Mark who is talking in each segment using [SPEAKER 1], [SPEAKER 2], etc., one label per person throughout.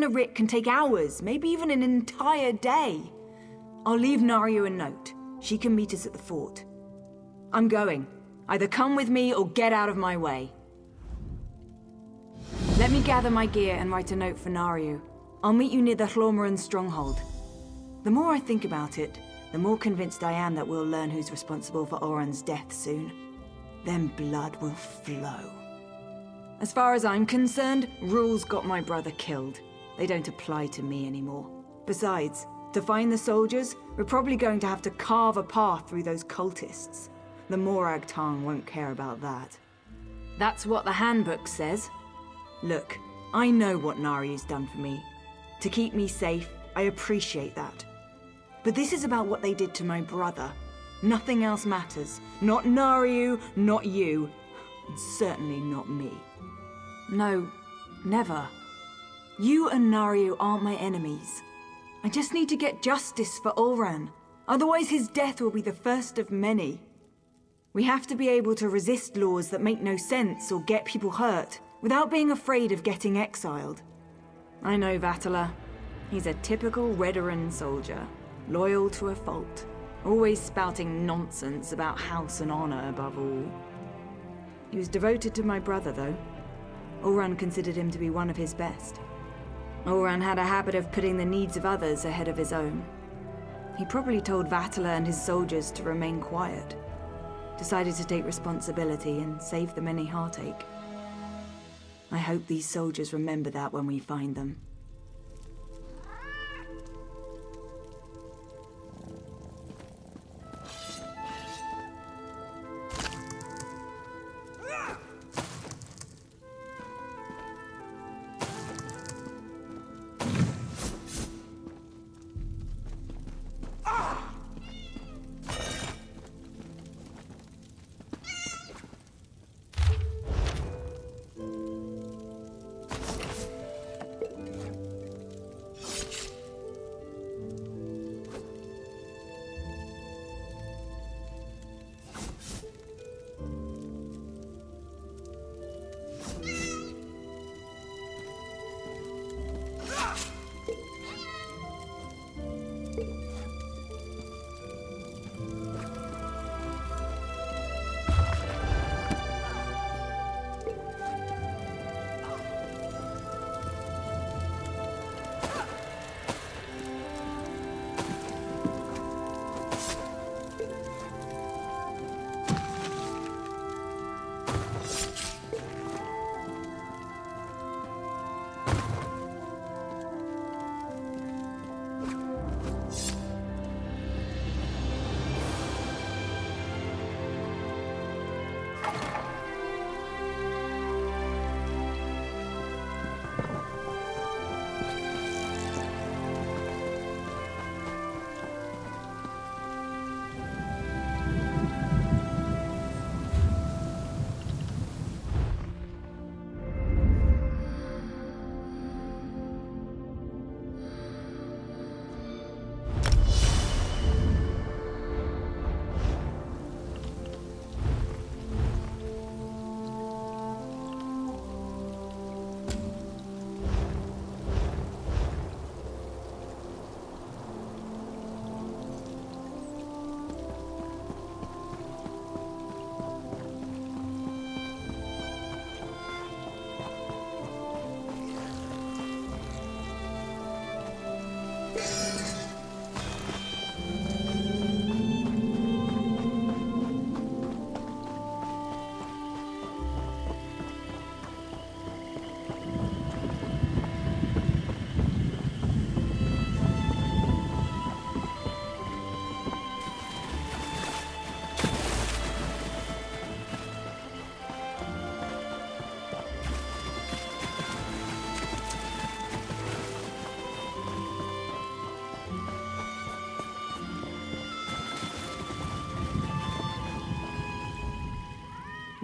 [SPEAKER 1] a writ can take hours, maybe even an entire day. I'll leave Naryu a note. She can meet us at the fort. I'm going. Either come with me or get out of my way. Let me gather my gear and write a note for Naryu. I'll meet you near the Hlormaran stronghold. The more I think about it, the more convinced I am that we'll learn who's responsible for Oran's death soon. Then blood will flow. As far as I'm concerned, rules got my brother killed. They don't apply to me anymore. Besides, to find the soldiers, we're probably going to have to carve a path through those cultists. The Morag Tang won't care about that. That's what the handbook says. Look, I know what Naryu's done for me. To keep me safe, I appreciate that. But this is about what they did to my brother. Nothing else matters. Not Naryu, not you, and certainly not me. No, never. You and Naryu aren't my enemies. I just need to get justice for Ulran. Otherwise his death will be the first of many. We have to be able to resist laws that make no sense or get people hurt, without being afraid of getting exiled. I know Vatala. He's a typical Redoran soldier, loyal to a fault, always spouting nonsense about house and honor above all. He was devoted to my brother, though. Ulran considered him to be one of his best. Ulran had a habit of putting the needs of others ahead of his own. He probably told Vatala and his soldiers to remain quiet. Decided to take responsibility and save them any heartache. I hope these soldiers remember that when we find them.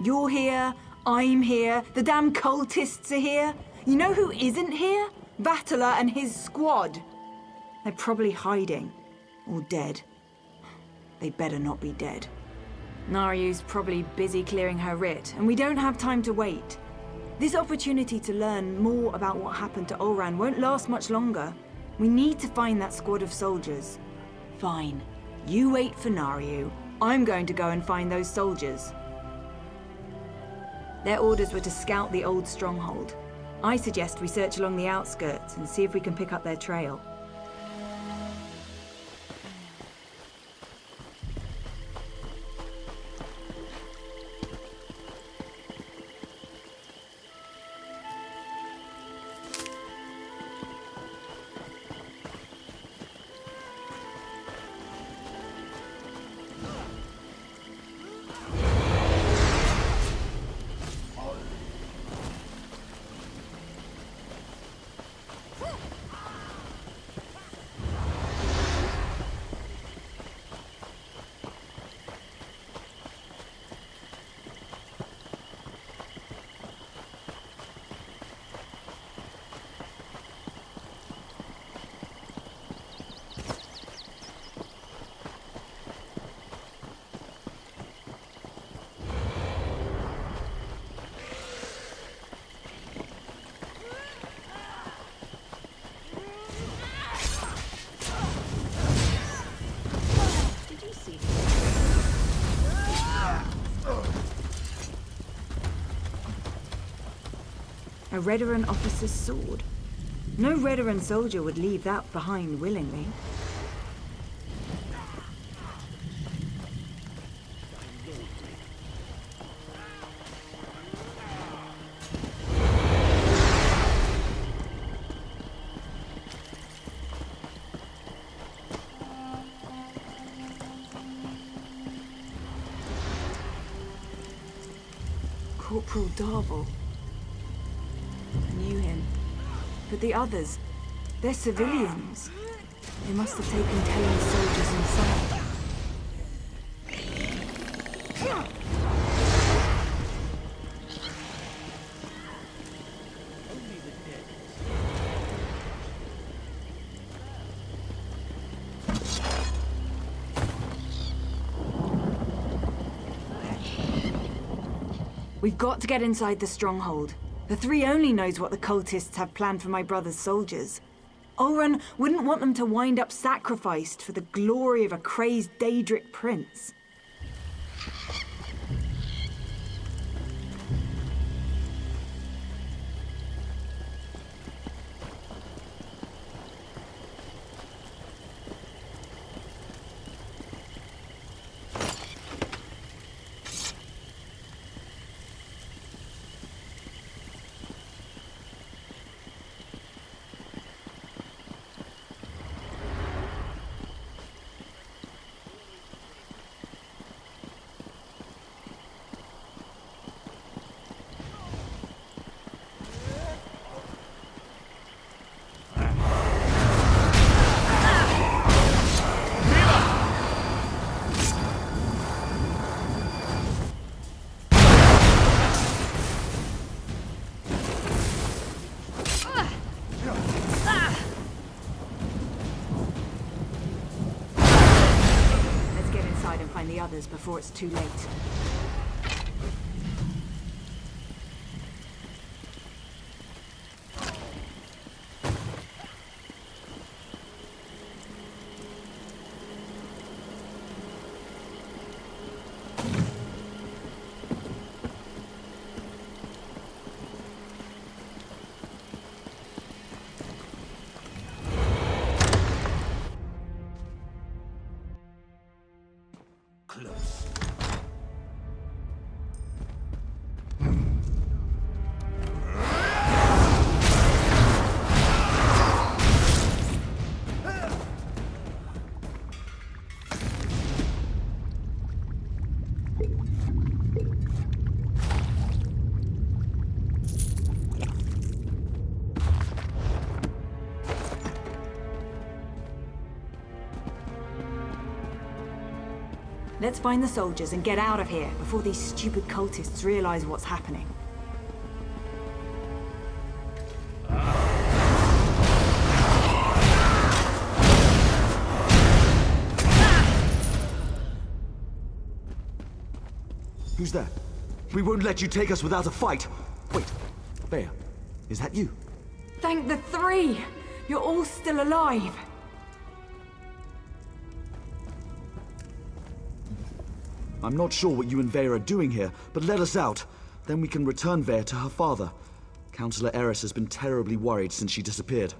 [SPEAKER 1] You're here, I'm here, the damn cultists are here. You know who isn't here? Vatala and his squad. They're probably hiding. Or dead. They better not be dead. Naryu's probably busy clearing her writ, and we don't have time to wait. This opportunity to learn more about what happened to Olran won't last much longer. We need to find that squad of soldiers. Fine. You wait for Naryu. I'm going to go and find those soldiers. Their orders were to scout the old stronghold. I suggest we search along the outskirts and see if we can pick up their trail. A Redoran officer's sword. No Redoran soldier would leave that behind willingly. Corporal Darvel. I knew him. But the others, they're civilians. They must have taken Talon's soldiers inside. We've got to get inside the stronghold. The Three only knows what the cultists have planned for my brother's soldiers. Olran wouldn't want them to wind up sacrificed for the glory of a crazed Daedric prince. The others before it's too late.
[SPEAKER 2] Close.
[SPEAKER 1] Let's find the soldiers and get out of here before these stupid cultists realize what's happening.
[SPEAKER 2] Who's that? We won't let you take us without a fight. Wait, Veya, is that you?
[SPEAKER 1] Thank the three! You're all still alive!
[SPEAKER 2] I'm not sure what you and Veya are doing here, but let us out. Then we can return Veya to her father. Councillor Eris has been terribly worried since she disappeared.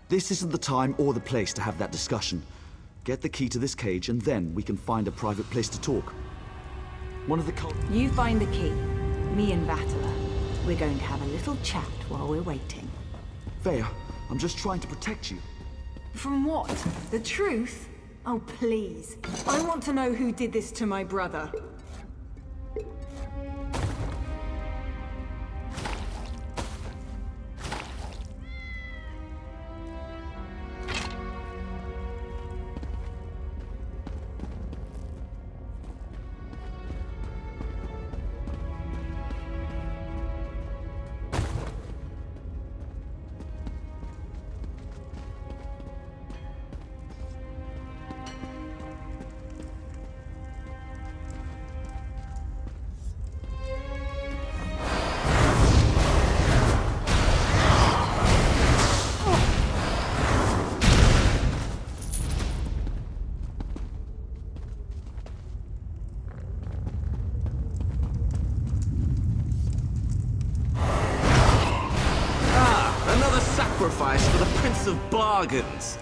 [SPEAKER 2] This isn't the time or the place to have that discussion. Get the key to this cage and then we can find a private place to talk. One of the
[SPEAKER 1] You find the key. Me and Vatala. We're going to have a little chat while we're waiting.
[SPEAKER 2] Veya, I'm just trying to protect you.
[SPEAKER 1] From what? The truth? Oh, please. I want to know who did this to my brother.
[SPEAKER 3] Sacrifice for the Prince of Bargains.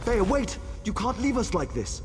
[SPEAKER 2] Veya, wait! You can't leave us like this!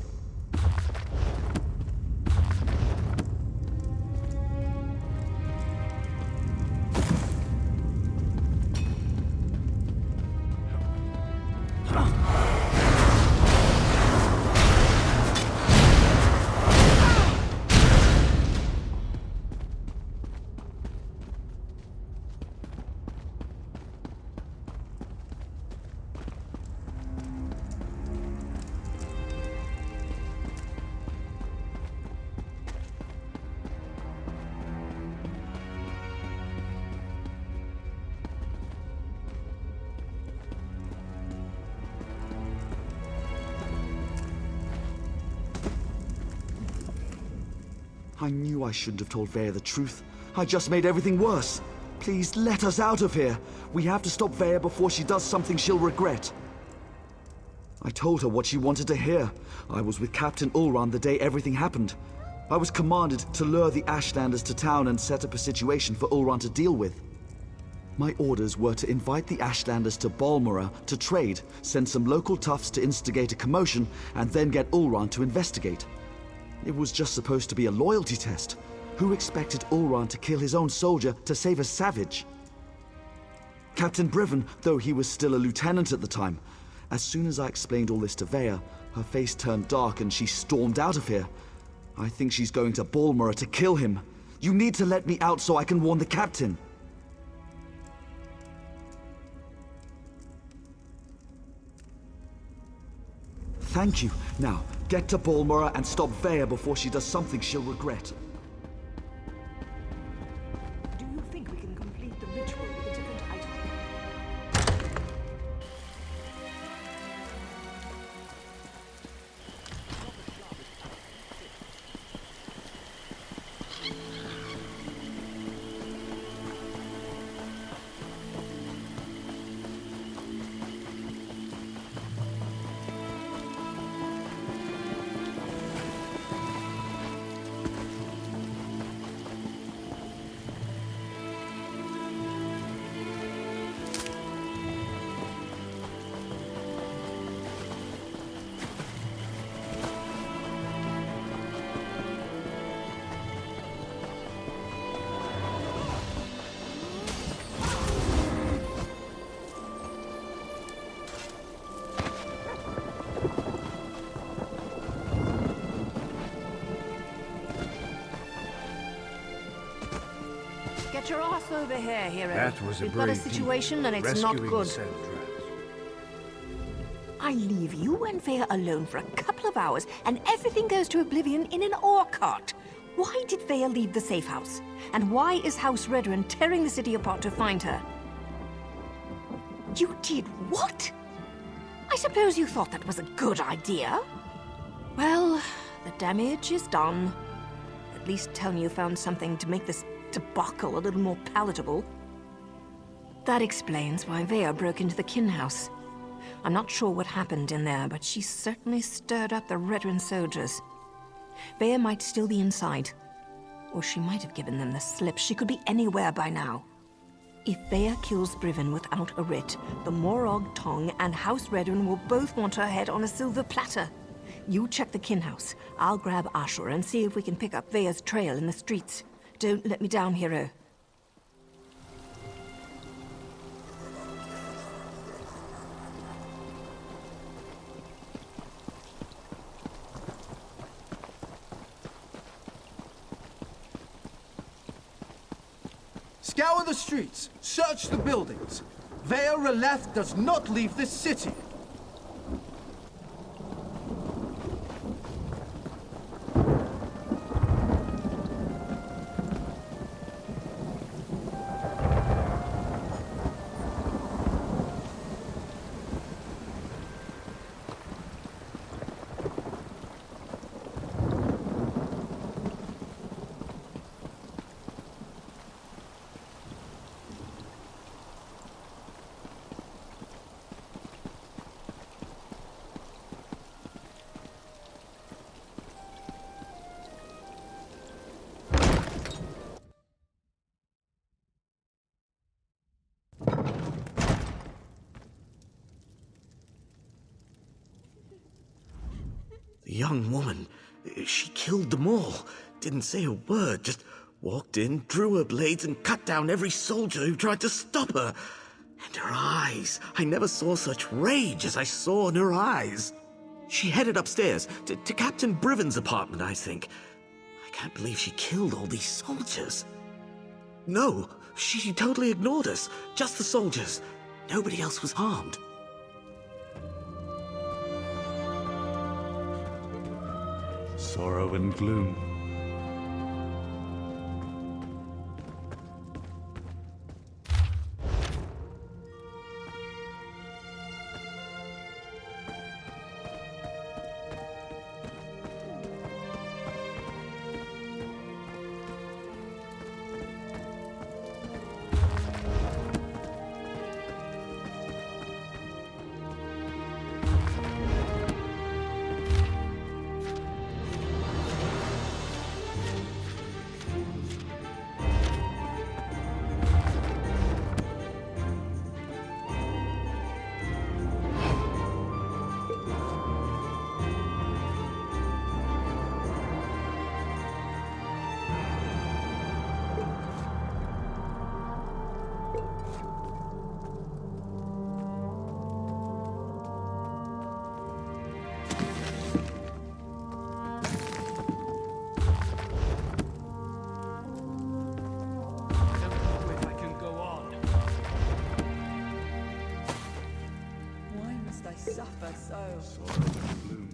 [SPEAKER 2] I knew I shouldn't have told Veya the truth. I just made everything worse. Please let us out of here. We have to stop Veya before she does something she'll regret. I told her what she wanted to hear. I was with Captain Ulran the day everything happened. I was commanded to lure the Ashlanders to town and set up a situation for Ulran to deal with. My orders were to invite the Ashlanders to Balmora to trade, send some local toughs to instigate a commotion, and then get Ulran to investigate. It was just supposed to be a loyalty test. Who expected Ulran to kill his own soldier to save a savage? Captain Briven, though he was still a lieutenant at the time. As soon as I explained all this to Veya, her face turned dark and she stormed out of here. I think she's going to Balmora to kill him. You need to let me out so I can warn the captain. Thank you. Now, get to Balmora and stop Veya before she does something she'll regret.
[SPEAKER 1] Do you think we can complete the ritual with a different item?
[SPEAKER 4] Get your ass over here, hero.
[SPEAKER 5] That was a
[SPEAKER 4] We've got a
[SPEAKER 5] brave deed,
[SPEAKER 4] situation and it's not
[SPEAKER 5] rescuing
[SPEAKER 4] good.
[SPEAKER 5] sand rats.
[SPEAKER 4] I leave you and Veya alone for a couple of hours and everything goes to oblivion in an ore cart. Why did Veya leave the safe house? And why is House Redren tearing the city apart to find her? You did what? I suppose you thought that was a good idea? Well, the damage is done. At least tell me you found something to make this debacle a little more palatable. That explains why Veya broke into the kin house. I'm not sure what happened in there, but she certainly stirred up the Redren soldiers. Veya might still be inside. Or she might have given them the slip. She could be anywhere by now. If Veya kills Briven without a writ, the Morog Tong and House Redren will both want her head on a silver platter. You check the kin house. I'll grab Ashur and see if we can pick up Veya's trail in the streets. Don't let me down, hero.
[SPEAKER 6] Scour the streets, search the buildings. Veya Releth does not leave this city.
[SPEAKER 3] The young woman, she killed them all. Didn't say a word, just walked in, drew her blades, and cut down every soldier who tried to stop her. And her eyes, I never saw such rage as I saw in her eyes. She headed upstairs, to Captain Briven's apartment, I think. I can't believe she killed all these soldiers. No, she totally ignored us. Just the soldiers. Nobody else was harmed.
[SPEAKER 5] Sorrow and gloom.
[SPEAKER 1] Suffer so.
[SPEAKER 5] Sorrow and gloom.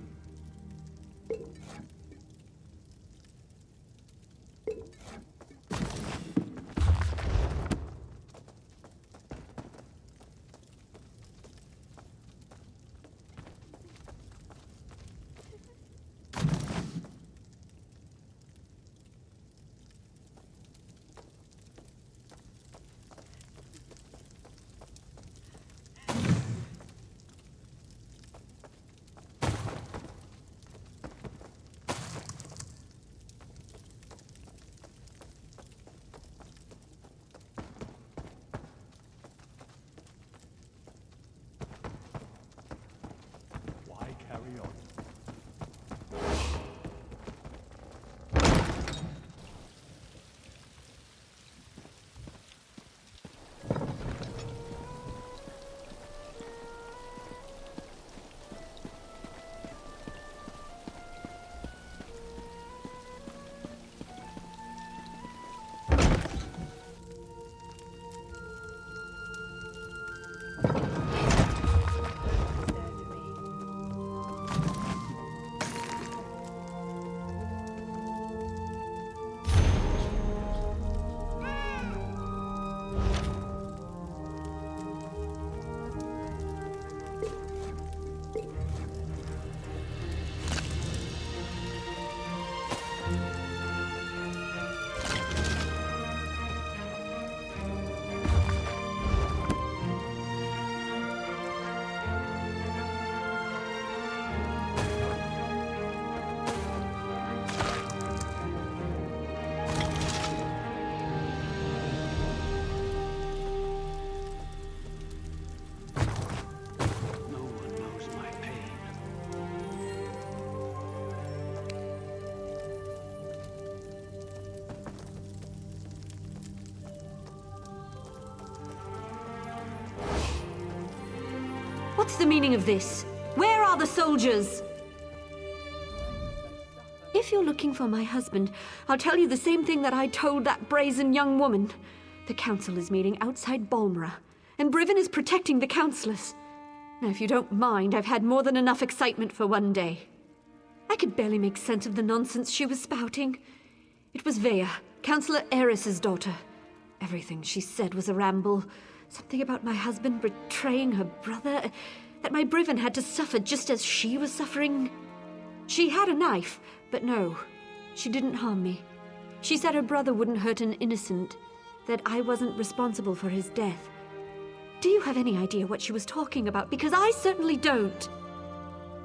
[SPEAKER 7] What's the meaning of this? Where are the soldiers? If you're looking for my husband, I'll tell you the same thing that I told that brazen young woman. The council is meeting outside Balmora, and Brivin is protecting the councillors. Now, if you don't mind, I've had more than enough excitement for one day. I could barely make sense of the nonsense she was spouting. It was Veya, Councillor Eris's daughter. Everything she said was a ramble. Something about my husband betraying her brother, that my Brivin had to suffer just as she was suffering. She had a knife, but no, she didn't harm me. She said her brother wouldn't hurt an innocent, that I wasn't responsible for his death. Do you have any idea what she was talking about? Because I certainly don't.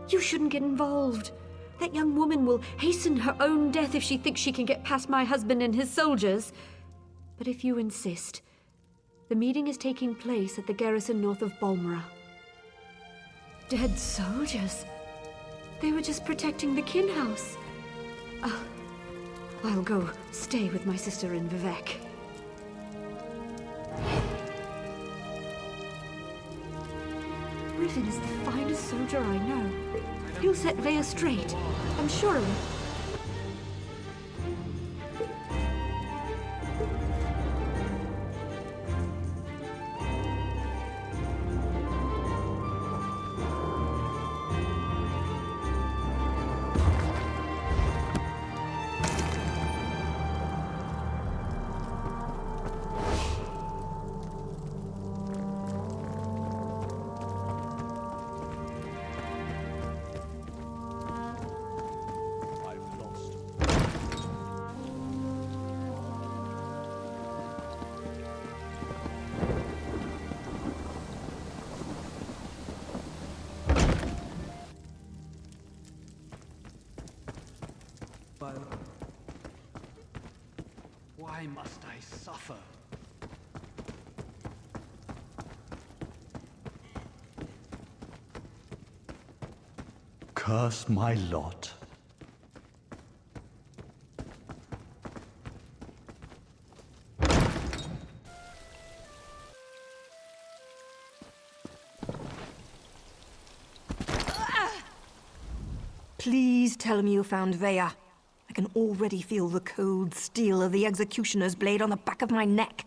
[SPEAKER 7] You shouldn't get involved. That young woman will hasten her own death if she thinks she can get past my husband and his soldiers. But if you insist, the meeting is taking place at the garrison north of Balmora. Dead soldiers? They were just protecting the kin house. I'll go stay with my sister in Vivek. Brivin is the finest soldier I know. He'll set Veya straight. I'm sure of it.
[SPEAKER 6] Why must I suffer?
[SPEAKER 5] Curse my lot.
[SPEAKER 4] Please tell me you found Veya. I can already feel the cold steel of the executioner's blade on the back of my neck.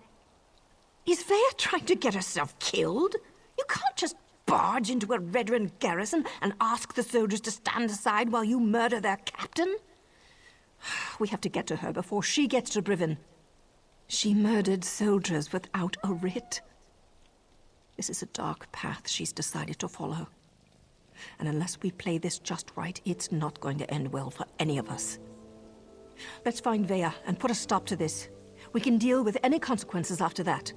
[SPEAKER 4] Is Veya trying to get herself killed? You can't just barge into a veteran garrison and ask the soldiers to stand aside while you murder their captain. We have to get to her before she gets to Brivin. She murdered soldiers without a writ. This is a dark path she's decided to follow. And unless we play this just right, it's not going to end well for any of us. Let's find Veya and put a stop to this. We can deal with any consequences after that.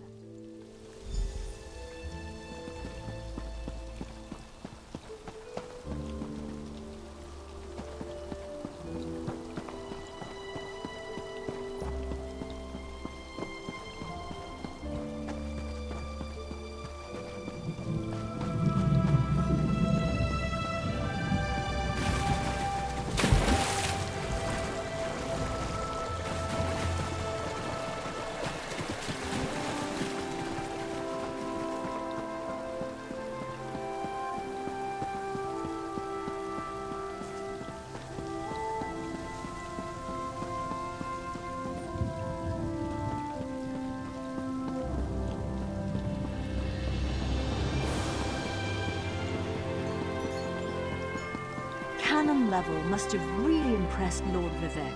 [SPEAKER 7] Cannon level must have really impressed Lord Vivek.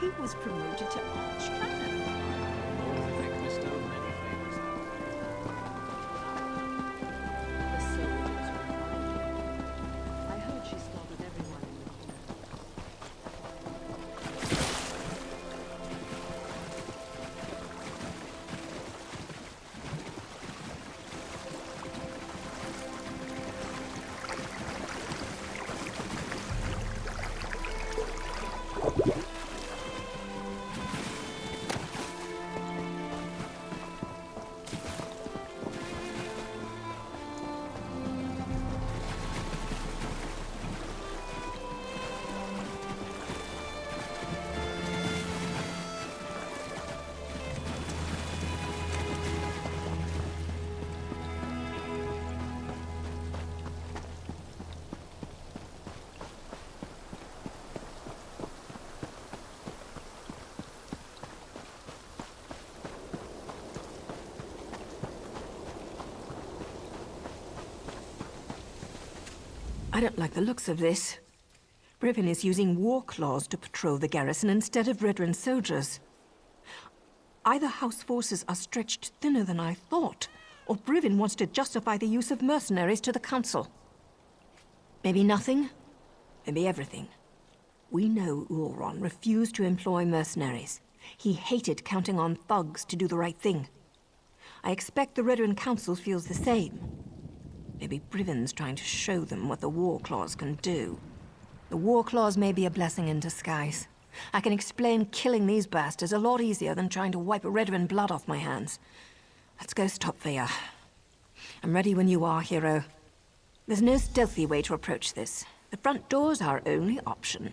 [SPEAKER 7] He was promoted to Archcanon. The soldiers were fighting. I heard she slaughtered everyone in the
[SPEAKER 4] I don't like the looks of this. Brivin is using war claws to patrol the garrison instead of veteran soldiers. Either House forces are stretched thinner than I thought, or Brivin wants to justify the use of mercenaries to the Council. Maybe nothing, maybe everything. We know Ulron refused to employ mercenaries. He hated counting on thugs to do the right thing. I expect the Veteran Council feels the same. Maybe Brivin's trying to show them what the War Claws can do. The War Claws may be a blessing in disguise. I can explain killing these bastards a lot easier than trying to wipe Redwin blood off my hands. Let's go stop Veya. I'm ready when you are, hero. There's no stealthy way to approach this. The front door's our only option.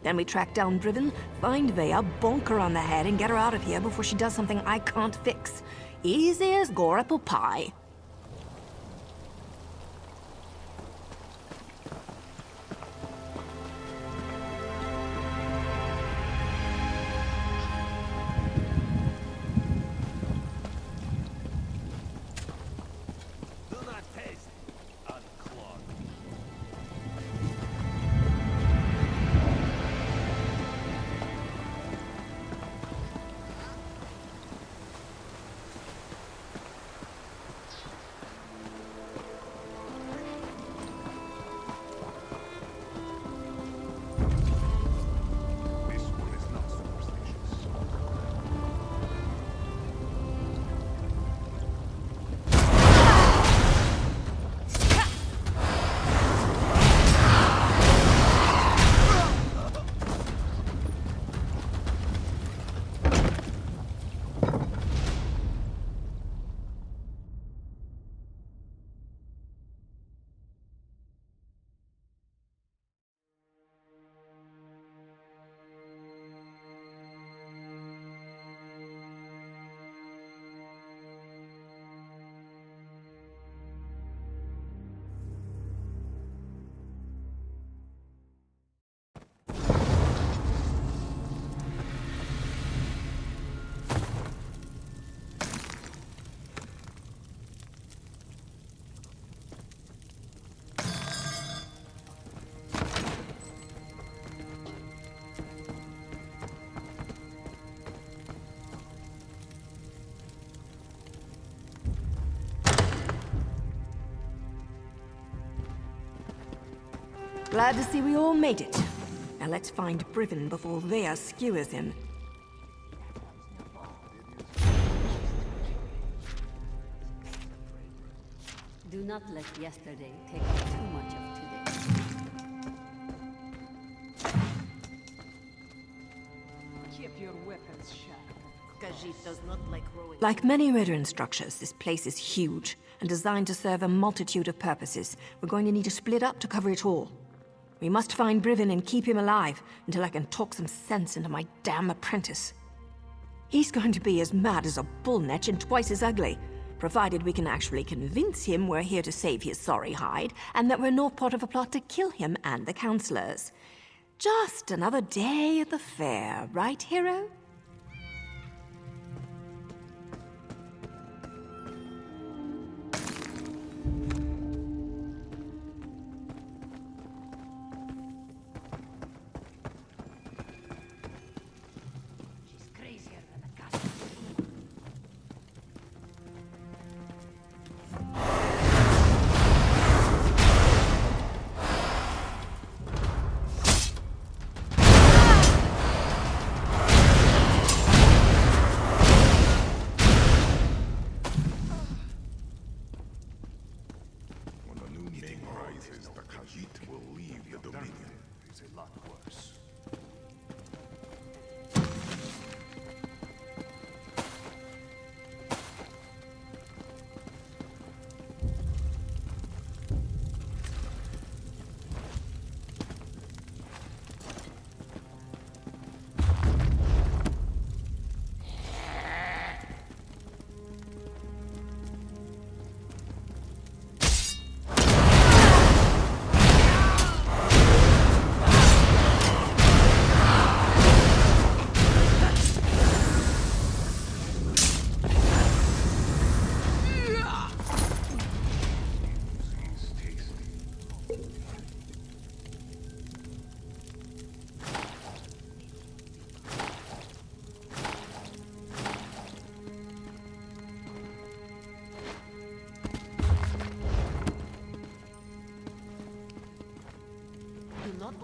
[SPEAKER 4] Then we track down Brivin, find Veya, bonk her on the head, and get her out of here before she does something I can't fix. Easy as gore apple pie. Glad to see we all made it. Now let's find Brivin before Veya skewers him.
[SPEAKER 8] Do not let yesterday take too much of today.
[SPEAKER 9] Keep your weapons sharp. Khajiit does not like rowing.
[SPEAKER 4] Like many Veteran structures, this place is huge and designed to serve a multitude of purposes. We're going to need to split up to cover it all. We must find Brivin and keep him alive until I can talk some sense into my damn apprentice. He's going to be as mad as a bullnetch and twice as ugly, provided we can actually convince him we're here to save his sorry hide and that we're not part of a plot to kill him and the counselors. Just another day at the fair, right, hero?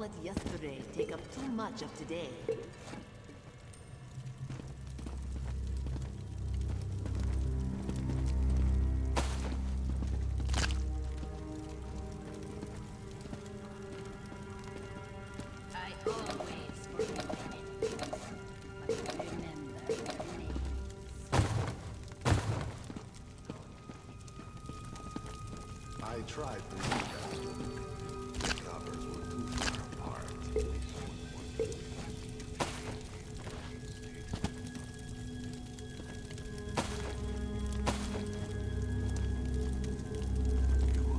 [SPEAKER 9] let yesterday take up too much of today. I always forget things, but remember their names.
[SPEAKER 10] I tried to do that. The covers were too far apart.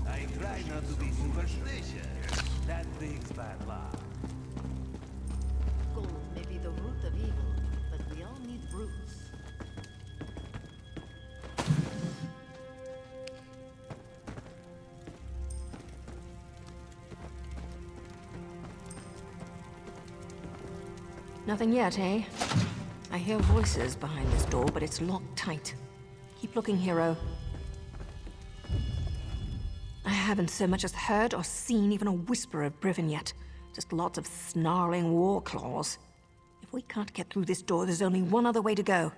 [SPEAKER 11] I try not to be superstitious. That brings bad luck.
[SPEAKER 9] Gold may be the root of evil, but we all need roots.
[SPEAKER 4] Nothing yet, eh? I hear voices behind this door, but it's locked tight. Keep looking, hero. I haven't so much as heard or seen even a whisper of Brivin yet. Just lots of snarling war claws. If we can't get through this door, there's only one other way to go.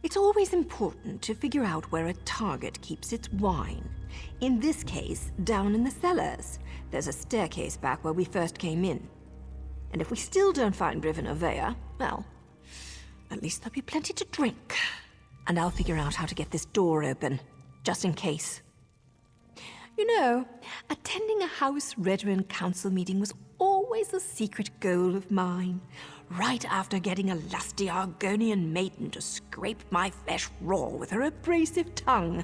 [SPEAKER 4] It's always important to figure out where a target keeps its wine. In this case, down in the cellars. There's a staircase back where we first came in. And if we still don't find Brivin or Veya, well, at least there'll be plenty to drink. And I'll figure out how to get this door open, just in case. You know, attending a House Redoran Council meeting was always a secret goal of mine. Right after getting a lusty Argonian maiden to scrape my flesh raw with her abrasive tongue.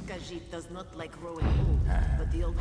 [SPEAKER 9] Khajiit does not like growing old, but the old...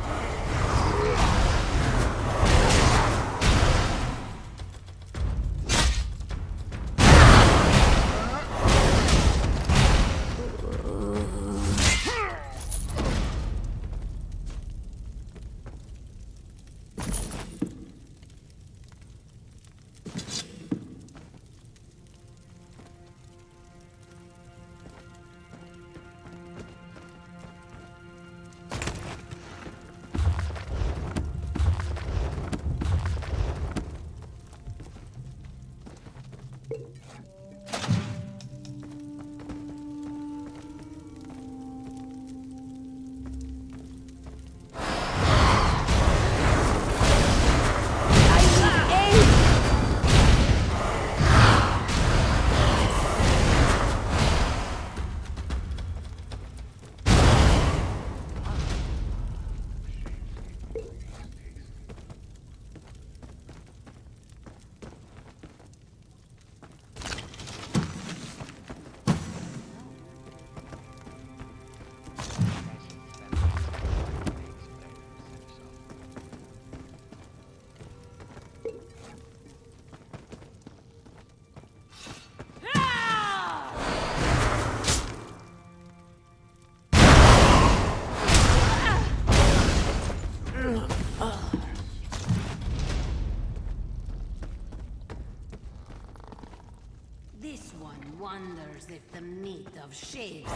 [SPEAKER 9] This one wonders if the meat of shapes...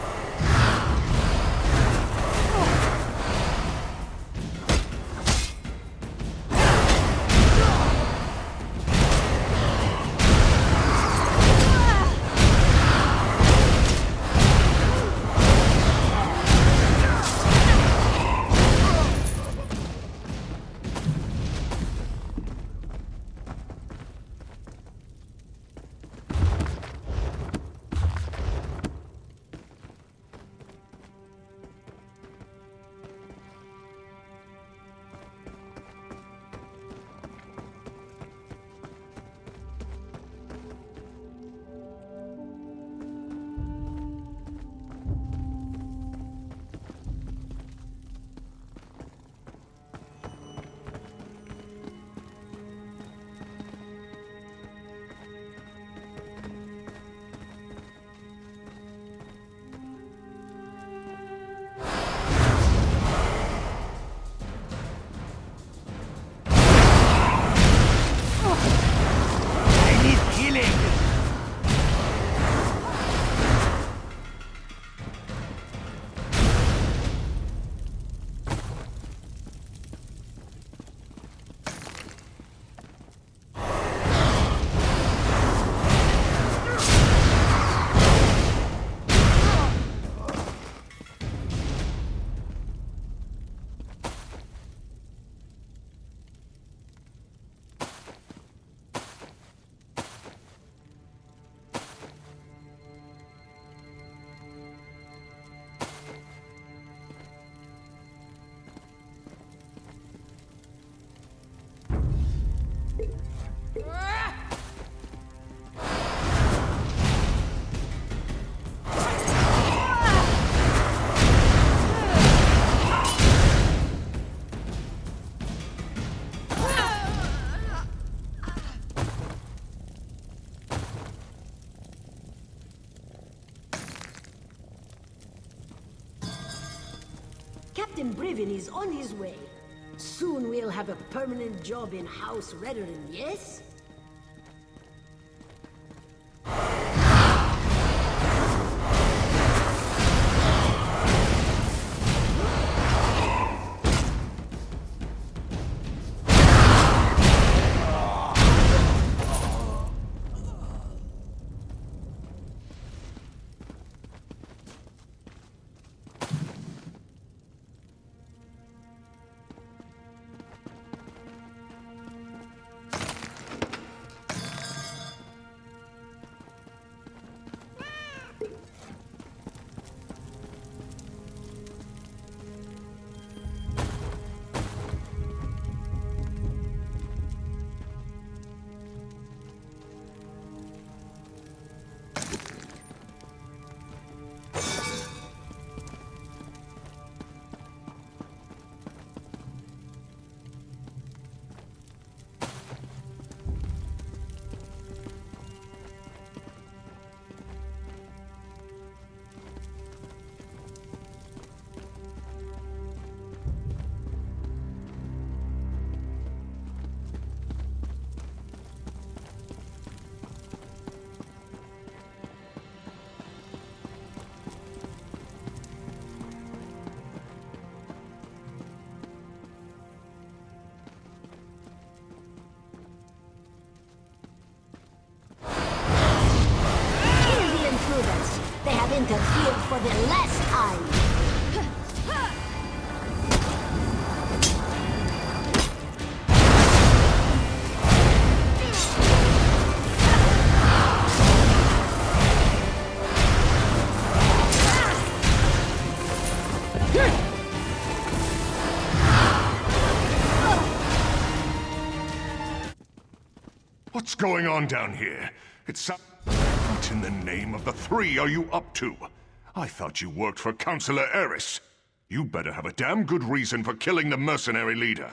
[SPEAKER 12] Captain Brivin is on his way. Soon we'll have a permanent job in House Redderin, yes? They have interfered for the last time.
[SPEAKER 13] What's going on down here? What in the name of the three are you up to? I thought you worked for Counselor Eris. You better have a damn good reason for killing the mercenary leader.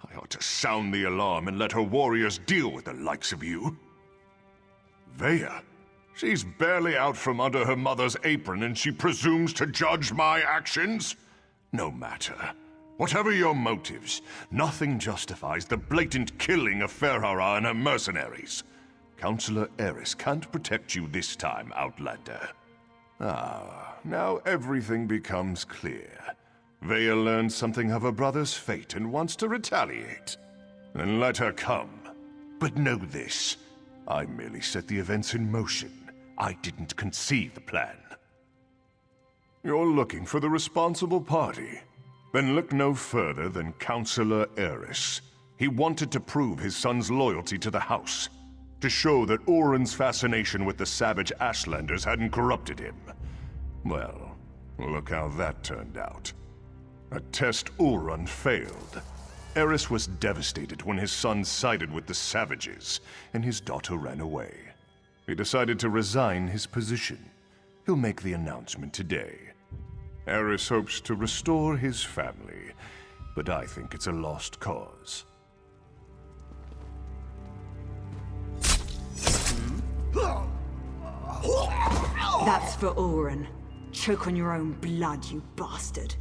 [SPEAKER 13] I ought to sound the alarm and let her warriors deal with the likes of you. Veya? She's barely out from under her mother's apron and she presumes to judge my actions? No matter. Whatever your motives, nothing justifies the blatant killing of Ferhara and her mercenaries. Counselor Eris can't protect you this time, Outlander. Ah, now everything becomes clear. Veya learned something of her brother's fate and wants to retaliate. Then let her come. But know this, I merely set the events in motion. I didn't conceive the plan. You're looking for the responsible party. Then look no further than Counselor Eris. He wanted to prove his son's loyalty to the House. To show that Oren's fascination with the savage Ashlanders hadn't corrupted him. Well, look how that turned out. A test Oren failed. Eris was devastated when his son sided with the savages, and his daughter ran away. He decided to resign his position. He'll make the announcement today. Eris hopes to restore his family, but I think it's a lost cause.
[SPEAKER 1] That's for Oren. Choke on your own blood, you bastard.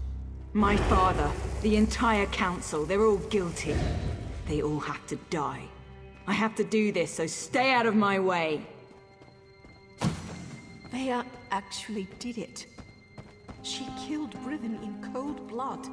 [SPEAKER 1] My father, the entire council, they're all guilty. They all have to die. I have to do this, so stay out of my way.
[SPEAKER 4] Veya actually did it. She killed Brivin in cold blood.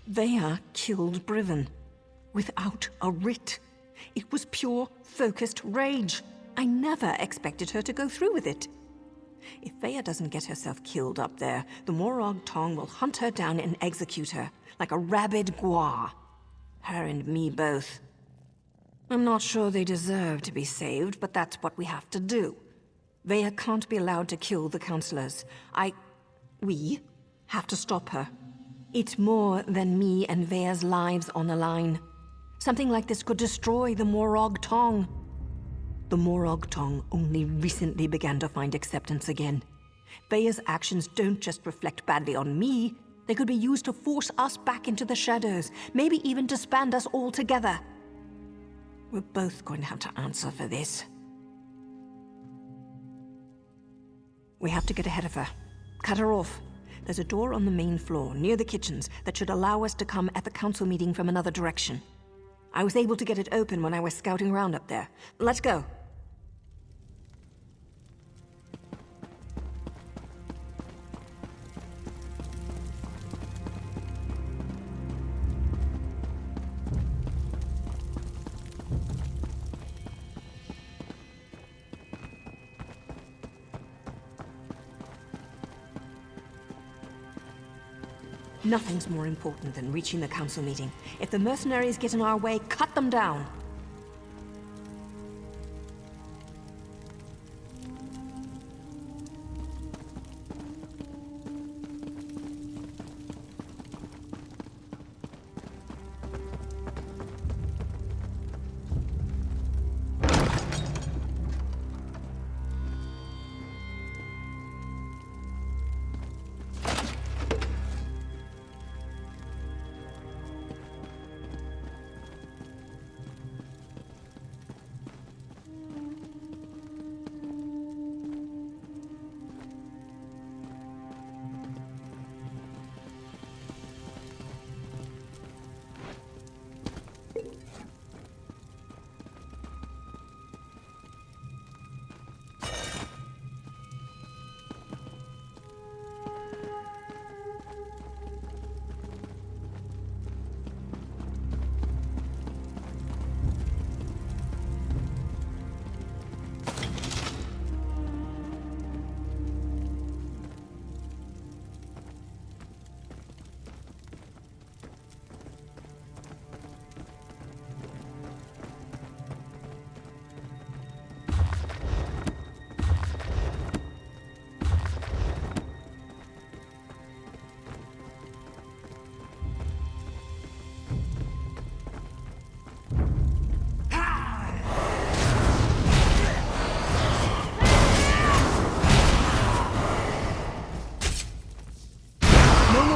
[SPEAKER 4] Veya killed Brivin. Without a writ. It was pure, focused rage. I never expected her to go through with it. If Veya doesn't get herself killed up there, the Morag Tong will hunt her down and execute her, like a rabid gua. Her and me both. I'm not sure they deserve to be saved, but that's what we have to do. Veya can't be allowed to kill the counselors. We have to stop her. It's more than me and Veya's lives on the line. Something like this could destroy the Morag Tong. The Morag Tong only recently began to find acceptance again. Veya's actions don't just reflect badly on me. They could be used to force us back into the shadows, maybe even disband us all together. We're both going to have to answer for this. We have to get ahead of her. Cut her off. There's a door on the main floor, near the kitchens, that should allow us to come at the council meeting from another direction. I was able to get it open when I was scouting around up there. Let's go. Nothing's more important than reaching the council meeting. If the mercenaries get in our way, cut them down.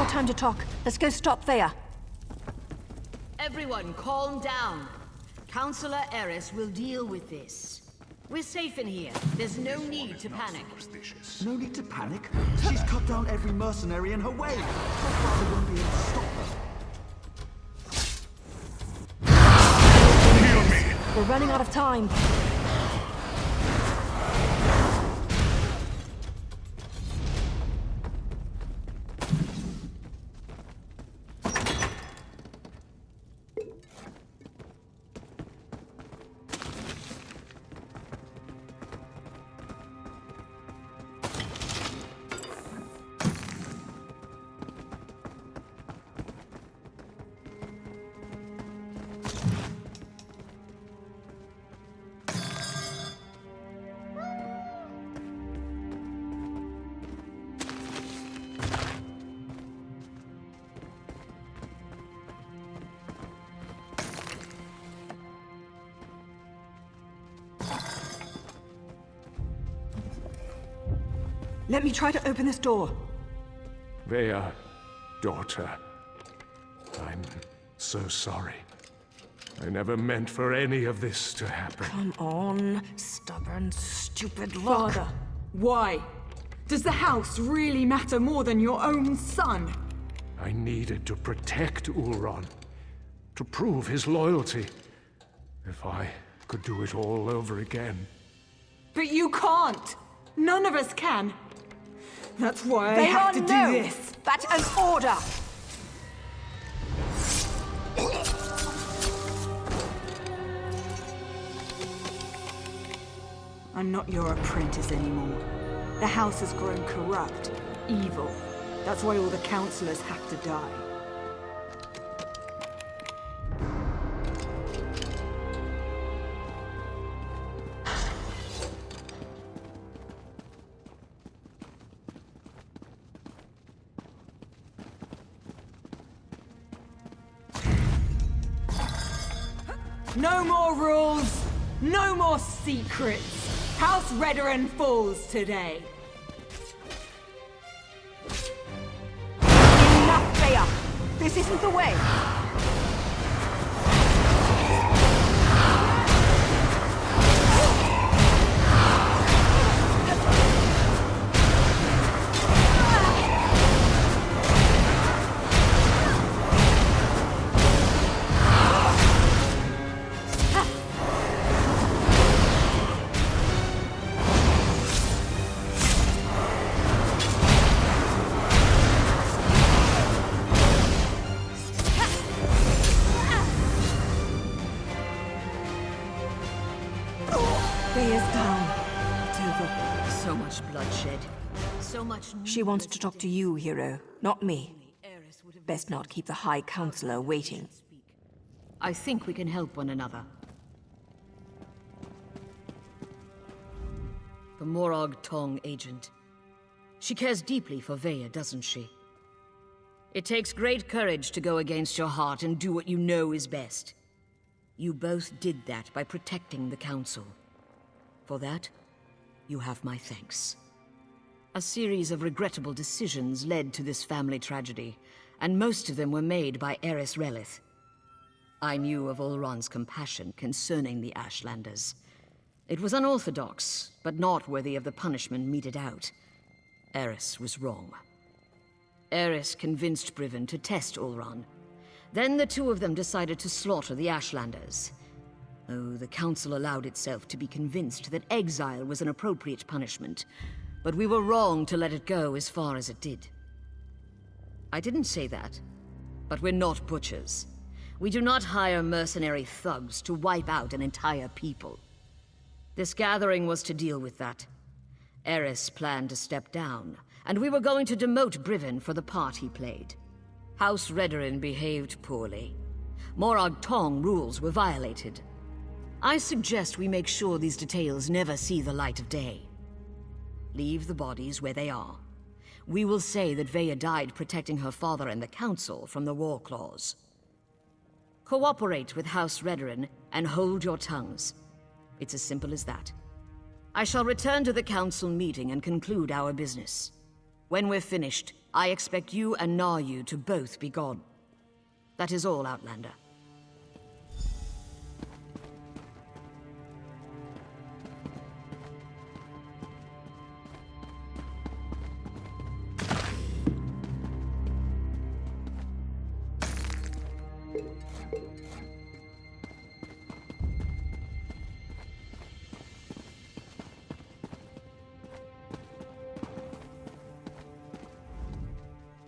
[SPEAKER 4] Time to talk. Let's go stop Veya.
[SPEAKER 12] Everyone, calm down. Counselor Eris will deal with this. We're safe in here. There's no need to panic.
[SPEAKER 2] No need to panic? She's cut down every mercenary in her way. My father won't be able to stop her.
[SPEAKER 13] Heal me!
[SPEAKER 4] We're running out of time. Let me try to open this door.
[SPEAKER 5] Veya, daughter, I'm so sorry. I never meant for any of this to happen.
[SPEAKER 4] Come on, stubborn, stupid look.
[SPEAKER 1] Father, why? Does the house really matter more than your own son?
[SPEAKER 5] I needed to protect Ulron, to prove his loyalty. If I could do it all over again.
[SPEAKER 1] But you can't! None of us can! That's why I have to do this!
[SPEAKER 4] That's an order!
[SPEAKER 1] I'm not your apprentice anymore. The house has grown corrupt, evil. That's why all the councillors have to die. No more rules! No more secrets! House Redoran falls today!
[SPEAKER 4] Enough, Veya! This isn't the way!
[SPEAKER 1] Veya's down. It's over.
[SPEAKER 12] So much bloodshed. So much...
[SPEAKER 4] She wants to talk to you, hero, not me. Best not keep the High Counselor waiting.
[SPEAKER 12] I think we can help one another. The Morag Tong agent. She cares deeply for Veya, doesn't she? It takes great courage to go against your heart and do what you know is best. You both did that by protecting the Council. For that, you have my thanks. A series of regrettable decisions led to this family tragedy, and most of them were made by heiress Releth. I knew of Ulron's compassion concerning the Ashlanders. It was unorthodox, but not worthy of the punishment meted out. Eris was wrong. Eris convinced Briven to test Ulron. Then the two of them decided to slaughter the Ashlanders. Oh, the Council allowed itself to be convinced that exile was an appropriate punishment, but we were wrong to let it go as far as it did. I didn't say that, but we're not butchers. We do not hire mercenary thugs to wipe out an entire people. This gathering was to deal with that. Eris planned to step down, and we were going to demote Briven for the part he played. House Redoran behaved poorly. Morag Tong rules were violated. I suggest we make sure these details never see the light of day. Leave the bodies where they are. We will say that Veya died protecting her father and the Council from the War Claws. Cooperate with House Redoran and hold your tongues. It's as simple as that. I shall return to the Council meeting and conclude our business. When we're finished, I expect you and Naryu to both be gone. That is all, Outlander.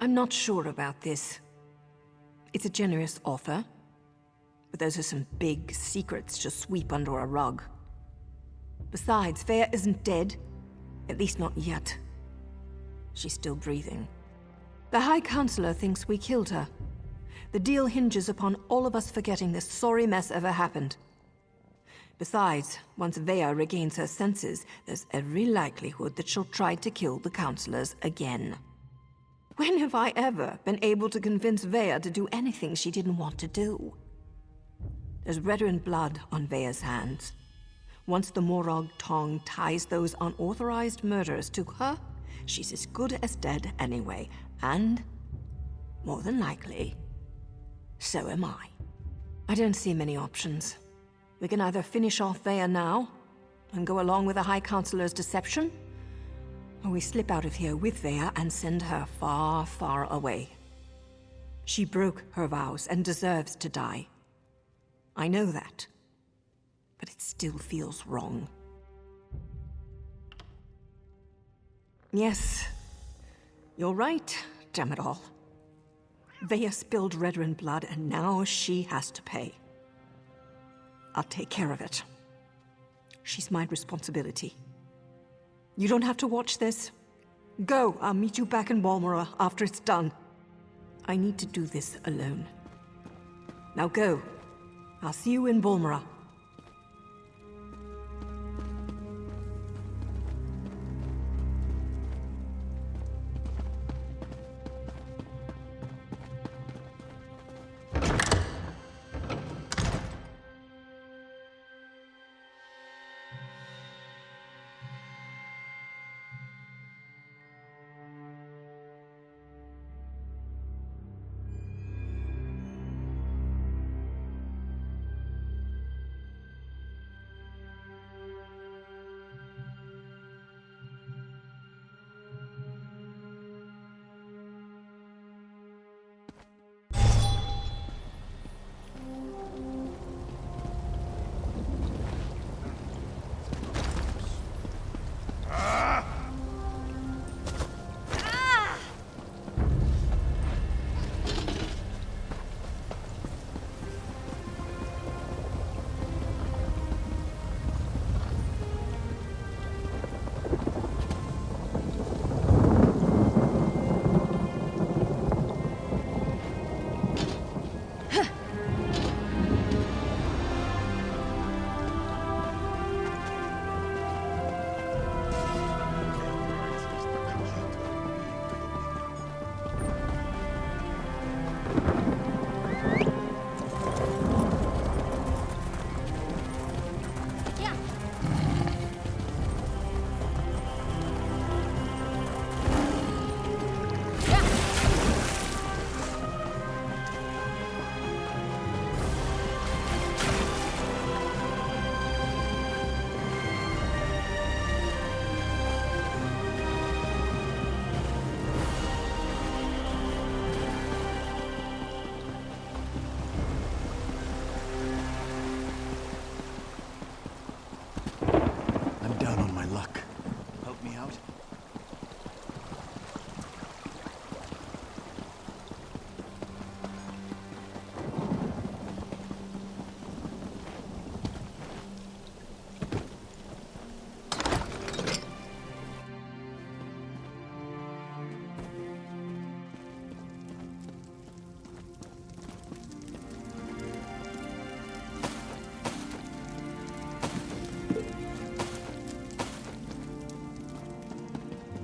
[SPEAKER 4] I'm not sure about this. It's a generous offer, but those are some big secrets to sweep under a rug. Besides, Veya isn't dead. At least not yet. She's still breathing. The High Counselor thinks we killed her. The deal hinges upon all of us forgetting this sorry mess ever happened. Besides, once Veya regains her senses, there's every likelihood that she'll try to kill the Counselors again. When have I ever been able to convince Veya to do anything she didn't want to do? There's Redoran blood on Veya's hands. Once the Morag Tong ties those unauthorized murders to her, she's as good as dead anyway, and, more than likely, so am I. I don't see many options. We can either finish off Veya now, and go along with the High Counselor's deception, or we slip out of here with Veya and send her far, far away. She broke her vows and deserves to die. I know that, but it still feels wrong. Yes, you're right, damn it all. Veya spilled Redoran blood, and now she has to pay. I'll take care of it. She's my responsibility. You don't have to watch this. Go, I'll meet you back in Balmora after it's done. I need to do this alone. Now go. I'll see you in Balmora.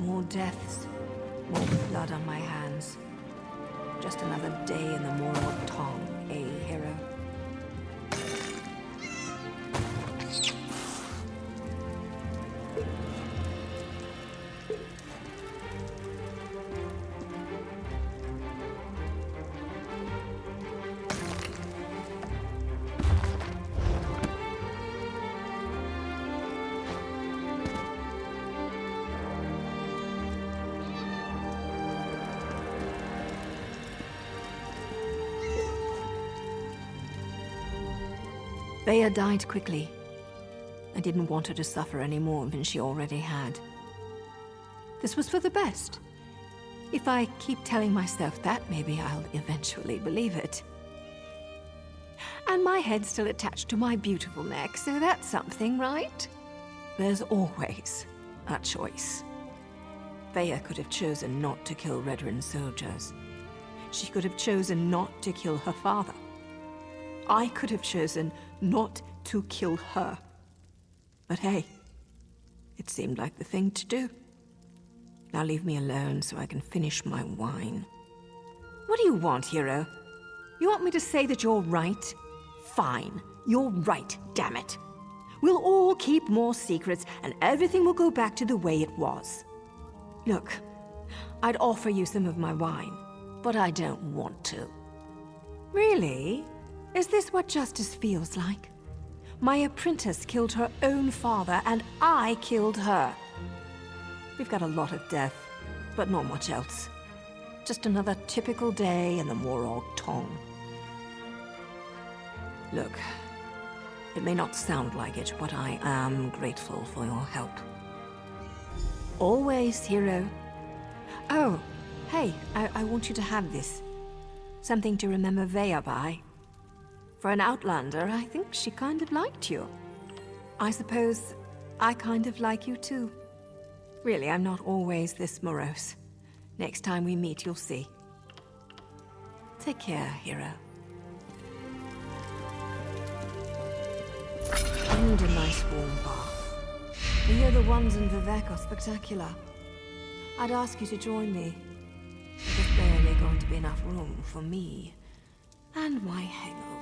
[SPEAKER 4] More deaths, more blood on my hands. Just another day in the Morog Tong, eh, hero? Veya died quickly. I didn't want her to suffer any more than she already had. This was for the best. If I keep telling myself that, maybe I'll eventually believe it. And my head's still attached to my beautiful neck, so that's something, right? There's always a choice. Veya could have chosen not to kill Redrin soldiers. She could have chosen not to kill her father. I could have chosen not to kill her. But hey, it seemed like the thing to do. Now leave me alone so I can finish my wine. What do you want, hero? You want me to say that you're right? Fine, you're right, damn it. We'll all keep more secrets and everything will go back to the way it was. Look, I'd offer you some of my wine, but I don't want to. Really? Is this what justice feels like? My apprentice killed her own father, and I killed her. We've got a lot of death, but not much else. Just another typical day in the Morog Tong. Look, it may not sound like it, but I am grateful for your help. Always, hero. Oh, hey, I want you to have this. Something to remember Veya by. For an outlander, I think she kind of liked you. I suppose I kind of like you too. Really, I'm not always this morose. Next time we meet, you'll see. Take care, hero. And a nice warm bath. I hear the ones in Vivek are spectacular. I'd ask you to join me. But there's barely going to be enough room for me and my hangover.